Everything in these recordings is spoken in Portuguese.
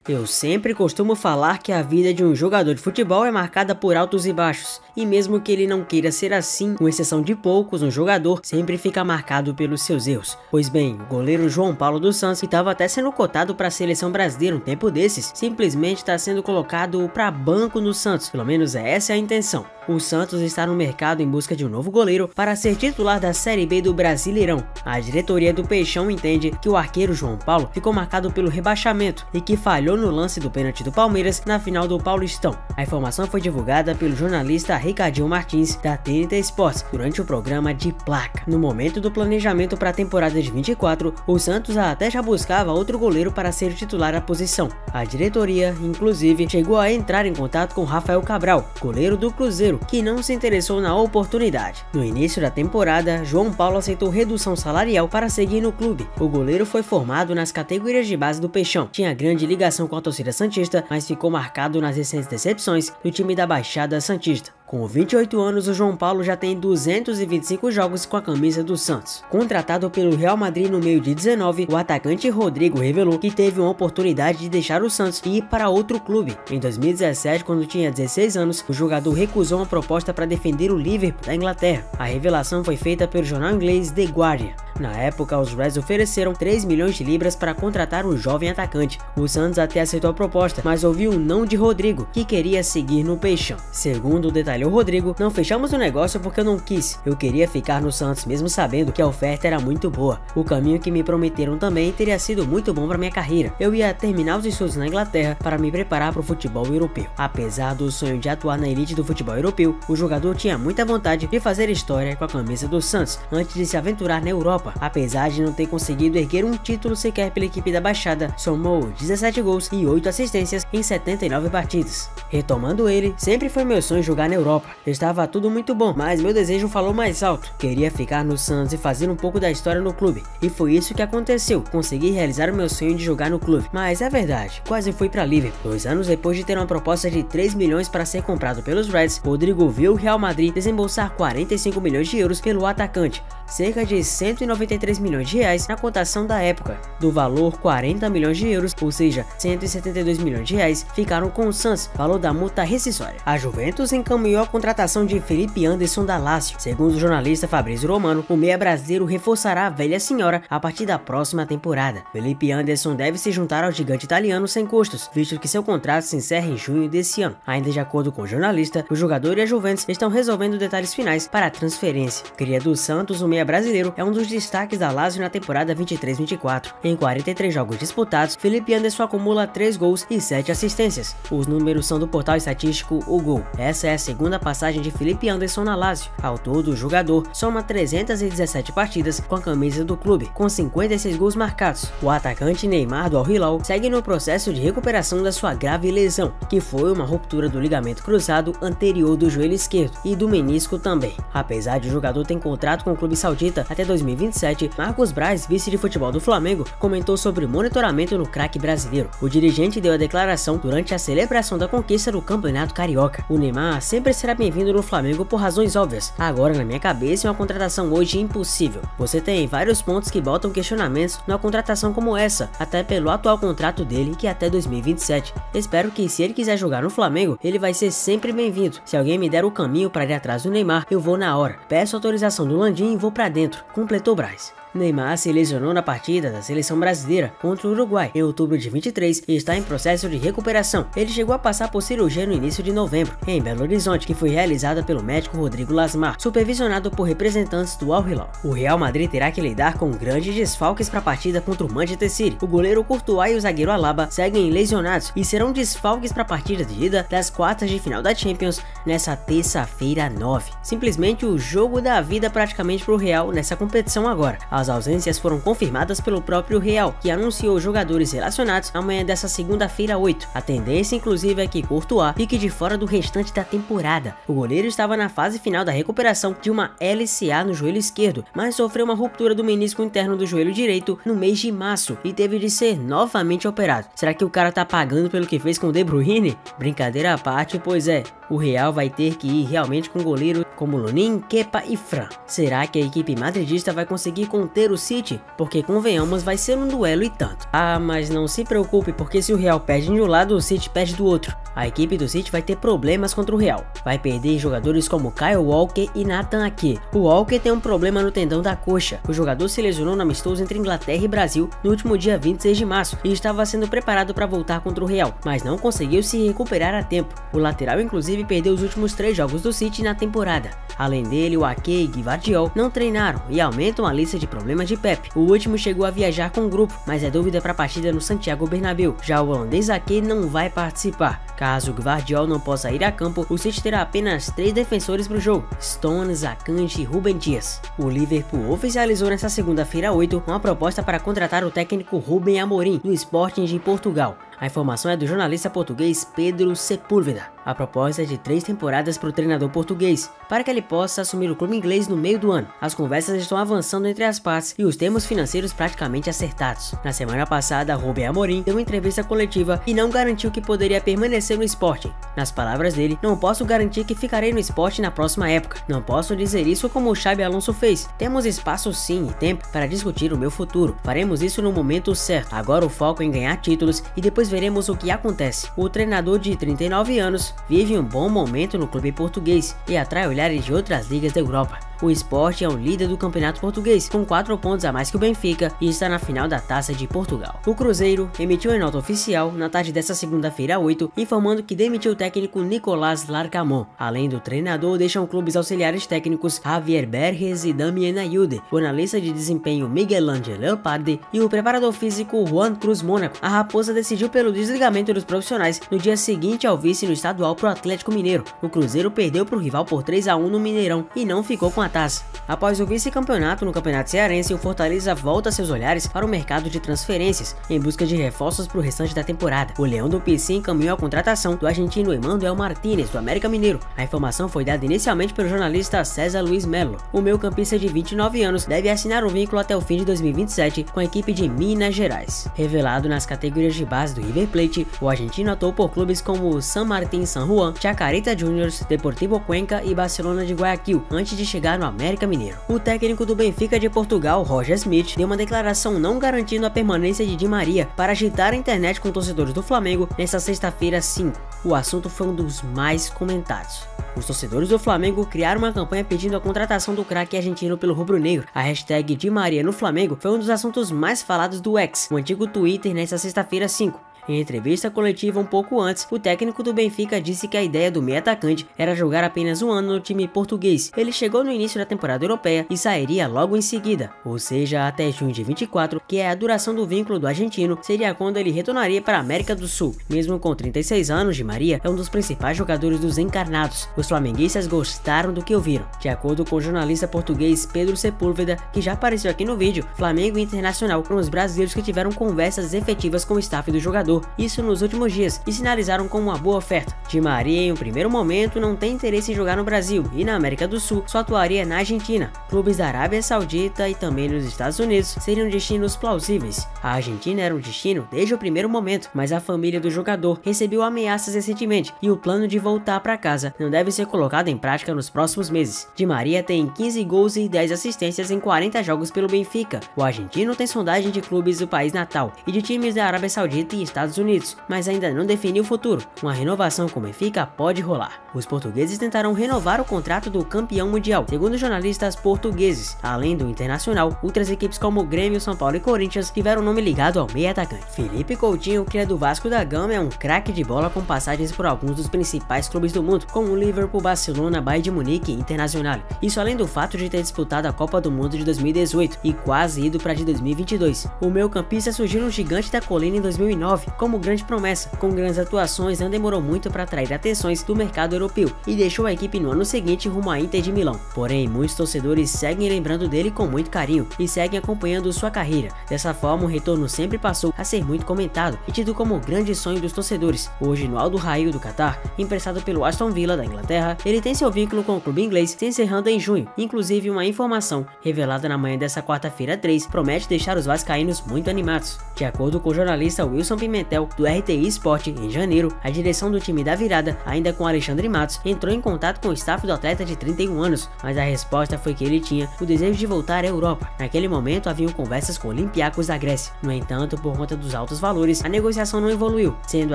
Eu sempre costumo falar que a vida de um jogador de futebol é marcada por altos e baixos, e mesmo que ele não queira ser assim, com exceção de poucos, um jogador sempre fica marcado pelos seus erros. Pois bem, o goleiro João Paulo dos Santos, que estava até sendo cotado para a seleção brasileira um tempo desses, simplesmente está sendo colocado para banco no Santos, pelo menos essa é a intenção. O Santos está no mercado em busca de um novo goleiro para ser titular da Série B do Brasileirão. A diretoria do Peixão entende que o arqueiro João Paulo ficou marcado pelo rebaixamento e que falhou no lance do pênalti do Palmeiras na final do Paulistão. A informação foi divulgada pelo jornalista Ricardinho Martins da TNT Sports durante o programa De Placa. No momento do planejamento para a temporada de 24, o Santos até já buscava outro goleiro para ser titular da posição. A diretoria, inclusive, chegou a entrar em contato com Rafael Cabral, goleiro do Cruzeiro, que não se interessou na oportunidade. No início da temporada, João Paulo aceitou redução salarial para seguir no clube. O goleiro foi formado nas categorias de base do Peixão, tinha grande ligação com a torcida santista, mas ficou marcado nas recentes decepções do time da Baixada Santista. Com 28 anos, o João Paulo já tem 225 jogos com a camisa do Santos. Contratado pelo Real Madrid no meio de 19, o atacante Rodrigo revelou que teve uma oportunidade de deixar o Santos e ir para outro clube. Em 2017, quando tinha 16 anos, o jogador recusou uma proposta para defender o Liverpool da Inglaterra. A revelação foi feita pelo jornal inglês The Guardian. Na época, os Reds ofereceram 3 milhões de libras para contratar o jovem atacante. O Santos até aceitou a proposta, mas ouviu o não de Rodrigo, que queria seguir no Peixão. Segundo detalhou Rodrigo, não fechamos o negócio porque eu não quis. Eu queria ficar no Santos mesmo sabendo que a oferta era muito boa. O caminho que me prometeram também teria sido muito bom para minha carreira. Eu ia terminar os estudos na Inglaterra para me preparar para o futebol europeu. Apesar do sonho de atuar na elite do futebol europeu, o jogador tinha muita vontade de fazer história com a camisa do Santos antes de se aventurar na Europa. Apesar de não ter conseguido erguer um título sequer pela equipe da Baixada, somou 17 gols e 8 assistências em 79 partidas. Retomando ele, sempre foi meu sonho jogar na Europa. Estava tudo muito bom, mas meu desejo falou mais alto. Queria ficar no Santos e fazer um pouco da história no clube. E foi isso que aconteceu. Consegui realizar o meu sonho de jogar no clube. Mas é verdade, quase fui para Liverpool. 2 anos depois de ter uma proposta de 3 milhões para ser comprado pelos Reds, Rodrigo viu o Real Madrid desembolsar 45 milhões de euros pelo atacante, cerca de 193 milhões de reais na cotação da época. Do valor 40 milhões de euros, ou seja, 172 milhões de reais, ficaram com o Santos, valor da multa rescisória. A Juventus encaminhou a contratação de Felipe Anderson da Lazio. Segundo o jornalista Fabrício Romano, o meia brasileiro reforçará a velha senhora a partir da próxima temporada. Felipe Anderson deve se juntar ao gigante italiano sem custos, visto que seu contrato se encerra em junho desse ano. Ainda de acordo com o jornalista, o jogador e a Juventus estão resolvendo detalhes finais para a transferência. Cria do Santos, o meia brasileiro é um dos destaques da Lazio na temporada 23-24. Em 43 jogos disputados, Felipe Anderson acumula 3 gols e 7 assistências. Os números são do portal estatístico O Gol. Essa é a segunda passagem de Felipe Anderson na Lazio. Ao todo, o jogador soma 317 partidas com a camisa do clube, com 56 gols marcados. O atacante Neymar do Al Hilal segue no processo de recuperação da sua grave lesão, que foi uma ruptura do ligamento cruzado anterior do joelho esquerdo e do menisco também. Apesar de o jogador ter contrato com o clube saudita até 2027, Marcos Braz, vice de futebol do Flamengo, comentou sobre monitoramento no craque brasileiro. O dirigente deu a declaração durante a celebração da conquista do Campeonato Carioca. O Neymar sempre será bem-vindo no Flamengo por razões óbvias. Agora, na minha cabeça, é uma contratação hoje impossível. Você tem vários pontos que botam questionamentos numa contratação como essa, até pelo atual contrato dele, que é até 2027. Espero que, se ele quiser jogar no Flamengo, ele vai ser sempre bem-vindo. Se alguém me der o caminho para ir atrás do Neymar, eu vou na hora. Peço autorização do Landim e vou pra dentro, completou Braz. Neymar se lesionou na partida da seleção brasileira contra o Uruguai em outubro de 23 e está em processo de recuperação. Ele chegou a passar por cirurgia no início de novembro, em Belo Horizonte, que foi realizada pelo médico Rodrigo Lasmar, supervisionado por representantes do Al Hilal. O Real Madrid terá que lidar com grandes desfalques para a partida contra o Manchester City. O goleiro Courtois e o zagueiro Alaba seguem lesionados e serão desfalques para a partida de ida das quartas de final da Champions nessa terça-feira 9. Simplesmente o jogo da vida praticamente para o Real nessa competição agora. As ausências foram confirmadas pelo próprio Real, que anunciou jogadores relacionados amanhã dessa segunda-feira 8. A tendência, inclusive, é que Courtois fique de fora do restante da temporada. O goleiro estava na fase final da recuperação de uma LCA no joelho esquerdo, mas sofreu uma ruptura do menisco interno do joelho direito no mês de março e teve de ser novamente operado. Será que o cara tá pagando pelo que fez com o De Bruyne? Brincadeira à parte, pois é, o Real vai ter que ir realmente com goleiro como Lunin, Kepa e Fran. Será que a equipe madridista vai conseguir contar manter o City, porque convenhamos, vai ser um duelo e tanto. Ah, mas não se preocupe, porque se o Real perde de um lado, o City perde do outro. A equipe do City vai ter problemas contra o Real. Vai perder jogadores como Kyle Walker e Nathan Ake. O Walker tem um problema no tendão da coxa. O jogador se lesionou no amistoso entre Inglaterra e Brasil no último dia 26 de março e estava sendo preparado para voltar contra o Real, mas não conseguiu se recuperar a tempo. O lateral inclusive perdeu os últimos 3 jogos do City na temporada. Além dele, o Ake e Gvardiol não treinaram e aumentam a lista de problemas de Pep. O último chegou a viajar com o grupo, mas é dúvida para a partida no Santiago Bernabéu. Já o holandês Ake não vai participar. Caso o Gvardiol não possa ir a campo, o City terá apenas 3 defensores para o jogo: Stones, Akanji e Ruben Dias. O Liverpool oficializou nesta segunda-feira 8 uma proposta para contratar o técnico Ruben Amorim, do Sporting de Portugal. A informação é do jornalista português Pedro Sepúlveda. A proposta é de 3 temporadas para o treinador português, para que ele possa assumir o clube inglês no meio do ano. As conversas estão avançando entre as partes e os termos financeiros praticamente acertados. Na semana passada, Ruben Amorim deu uma entrevista coletiva e não garantiu que poderia permanecer no Sporting. Nas palavras dele, não posso garantir que ficarei no Sporting na próxima época. Não posso dizer isso como o Xabi Alonso fez. Temos espaço sim e tempo para discutir o meu futuro. Faremos isso no momento certo. Agora o foco é em ganhar títulos e depois veremos o que acontece. O treinador de 39 anos vive um bom momento no clube português e atrai olhares de outras ligas da Europa. O Sporting é o líder do campeonato português, com 4 pontos a mais que o Benfica e está na final da Taça de Portugal. O Cruzeiro emitiu uma nota oficial na tarde desta segunda-feira 8, informando que demitiu o técnico Nicolás Larcamón. Além do treinador, deixam clubes auxiliares técnicos Javier Berges e Damien Ayude, o analista de desempenho Miguel Ángel Leopardi e o preparador físico Juan Cruz Mônaco. A Raposa decidiu pelo desligamento dos profissionais no dia seguinte ao vice no estadual pro Atlético Mineiro. O Cruzeiro perdeu para o rival por 3-1 no Mineirão e não ficou com a taça. Após o vice-campeonato no Campeonato Cearense, o Fortaleza volta seus olhares para o mercado de transferências, em busca de reforços para o restante da temporada. O Leão do PC encaminhou a contratação do argentino Emmanuel Martínez, do América Mineiro. A informação foi dada inicialmente pelo jornalista César Luiz Melo. O meio-campista de 29 anos deve assinar um vínculo até o fim de 2027 com a equipe de Minas Gerais. Revelado nas categorias de base do River Plate, o argentino atuou por clubes como San Martín San Juan, Chacarita Juniors, Deportivo Cuenca e Barcelona de Guayaquil, antes de chegar no América Mineiro. O técnico do Benfica de Portugal, Roger Smith, deu uma declaração não garantindo a permanência de Di Maria para agitar a internet com torcedores do Flamengo nesta sexta-feira 5. O assunto foi um dos mais comentados. Os torcedores do Flamengo criaram uma campanha pedindo a contratação do craque argentino pelo rubro-negro. A hashtag Di Maria no Flamengo foi um dos assuntos mais falados do X, o antigo Twitter, nesta sexta-feira 5. Em entrevista coletiva um pouco antes, o técnico do Benfica disse que a ideia do meio atacante era jogar apenas um ano no time português. Ele chegou no início da temporada europeia e sairia logo em seguida, ou seja, até junho de 24, que é a duração do vínculo do argentino, seria quando ele retornaria para a América do Sul. Mesmo com 36 anos, Di Maria é um dos principais jogadores dos encarnados. Os flamenguistas gostaram do que ouviram. De acordo com o jornalista português Pedro Sepúlveda, que já apareceu aqui no vídeo, Flamengo e Internacional foram os brasileiros que tiveram conversas efetivas com o staff do jogador, isso nos últimos dias, e sinalizaram como uma boa oferta. Di Maria, em um primeiro momento, não tem interesse em jogar no Brasil e na América do Sul só atuaria na Argentina. Clubes da Arábia Saudita e também nos Estados Unidos seriam destinos plausíveis. A Argentina era um destino desde o primeiro momento, mas a família do jogador recebeu ameaças recentemente e o plano de voltar para casa não deve ser colocado em prática nos próximos meses. Di Maria tem 15 gols e 10 assistências em 40 jogos pelo Benfica. O argentino tem sondagem de clubes do país natal e de times da Arábia Saudita e Estados Unidos, mas ainda não definiu o futuro. Uma renovação com o Benfica pode rolar. Os portugueses tentaram renovar o contrato do campeão mundial, segundo jornalistas portugueses. Além do Internacional, outras equipes como Grêmio, São Paulo e Corinthians tiveram o nome ligado ao meio atacante. Felipe Coutinho, que é do Vasco da Gama, é um craque de bola com passagens por alguns dos principais clubes do mundo, como o Liverpool, Barcelona, Bayern de Munique e Internacional. Isso além do fato de ter disputado a Copa do Mundo de 2018 e quase ido para a de 2022. O meio-campista surgiu no Gigante da Colina em 2009 como grande promessa. Com grandes atuações, não demorou muito para atrair atenções do mercado europeu e deixou a equipe no ano seguinte rumo à Inter de Milão. Porém, muitos torcedores seguem lembrando dele com muito carinho e seguem acompanhando sua carreira. Dessa forma, o retorno sempre passou a ser muito comentado e tido como o grande sonho dos torcedores. Hoje, no Al Duhail do Catar, emprestado pelo Aston Villa da Inglaterra, ele tem seu vínculo com o clube inglês se encerrando em junho. Inclusive, uma informação revelada na manhã dessa quarta-feira 3 promete deixar os vascaínos muito animados. De acordo com o jornalista Wilson Pimentel, Pimentel do RTI Sport em janeiro, a direção do time da virada, ainda com Alexandre Matos, entrou em contato com o staff do atleta de 31 anos, mas a resposta foi que ele tinha o desejo de voltar à Europa. Naquele momento haviam conversas com o Olympiacos da Grécia. No entanto, por conta dos altos valores, a negociação não evoluiu. Sendo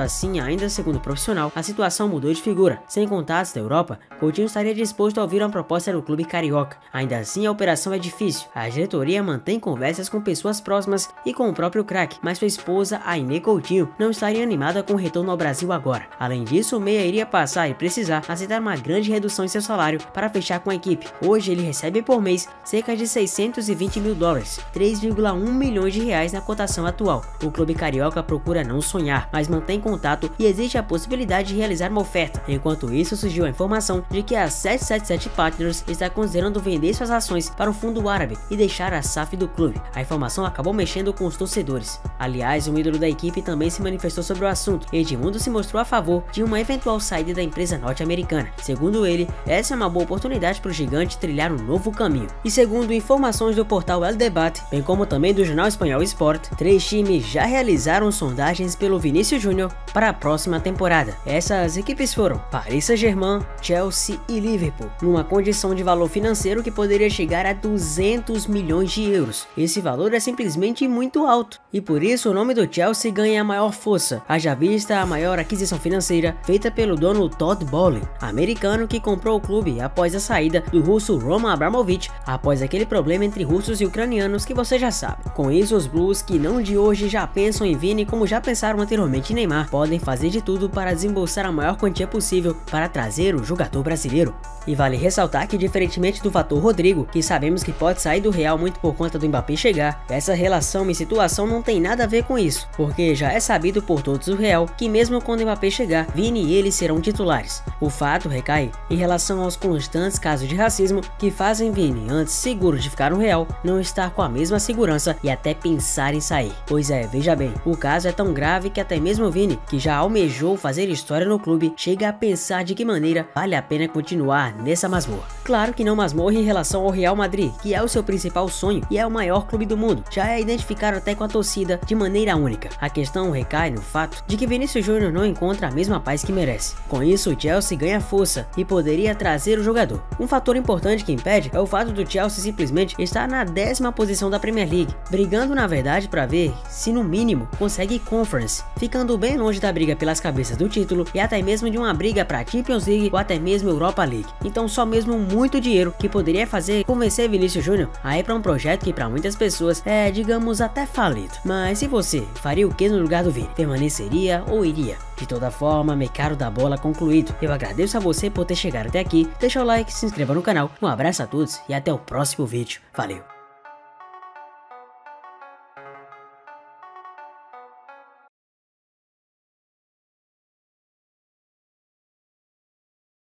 assim, ainda segundo o profissional, a situação mudou de figura. Sem contatos da Europa, Coutinho estaria disposto a ouvir uma proposta do clube carioca. Ainda assim, a operação é difícil. A diretoria mantém conversas com pessoas próximas e com o próprio craque, mas sua esposa, Ainé Coutinho, não estaria animada com o retorno ao Brasil agora. Além disso, o meia iria passar e precisar aceitar uma grande redução em seu salário para fechar com a equipe. Hoje ele recebe por mês cerca de 620 mil dólares, 3,1 milhões de reais na cotação atual. O clube carioca procura não sonhar, mas mantém contato e existe a possibilidade de realizar uma oferta. Enquanto isso, surgiu a informação de que a 777 Partners está considerando vender suas ações para o fundo árabe e deixar a SAF do clube. A informação acabou mexendo com os torcedores. Aliás, um ídolo da equipe também se manifestou sobre o assunto. Edmundo se mostrou a favor de uma eventual saída da empresa norte-americana. Segundo ele, essa é uma boa oportunidade para o gigante trilhar um novo caminho. E segundo informações do portal El Debate, bem como também do jornal espanhol Sport, 3 times já realizaram sondagens pelo Vinícius Júnior para a próxima temporada. Essas equipes foram Paris Saint-Germain, Chelsea e Liverpool, numa condição de valor financeiro que poderia chegar a 200 milhões de euros. Esse valor é simplesmente muito alto, e por isso o nome do Chelsea ganha maior força, haja vista a maior aquisição financeira feita pelo dono Todd Bowley, americano que comprou o clube após a saída do russo Roman Abramovich, após aquele problema entre russos e ucranianos que você já sabe. Com isso, os Blues, que não de hoje já pensam em Vini como já pensaram anteriormente em Neymar, podem fazer de tudo para desembolsar a maior quantia possível para trazer o jogador brasileiro. E vale ressaltar que, diferentemente do fator Rodrigo, que sabemos que pode sair do Real muito por conta do Mbappé chegar, essa relação e situação não tem nada a ver com isso, porque já é sabido por todos do Real que mesmo quando o Mbappé chegar, Vini e ele serão titulares. O fato recai em relação aos constantes casos de racismo que fazem Vini, antes seguro de ficar no Real, não estar com a mesma segurança e até pensar em sair. Pois é, veja bem, o caso é tão grave que até mesmo Vini, que já almejou fazer história no clube, chega a pensar de que maneira vale a pena continuar nessa masmorra. Claro que não masmorra em relação ao Real Madrid, que é o seu principal sonho e é o maior clube do mundo, já é identificado até com a torcida de maneira única. A questão recai no fato de que Vinícius Júnior não encontra a mesma paz que merece. Com isso, o Chelsea ganha força e poderia trazer o jogador. Um fator importante que impede é o fato do Chelsea simplesmente estar na 10ª posição da Premier League, brigando na verdade para ver se no mínimo consegue Conference, ficando bem longe da briga pelas cabeças do título e até mesmo de uma briga para Champions League ou até mesmo Europa League. Então só mesmo muito dinheiro que poderia fazer convencer Vinícius Júnior a ir para um projeto que para muitas pessoas é, digamos, até falido. Mas e você? Faria o que no lugar do Vini? Permaneceria ou iria? De toda forma, Mercado da Bola concluído. Eu agradeço a você por ter chegado até aqui, deixa o like, se inscreva no canal, um abraço a todos e até o próximo vídeo. Valeu!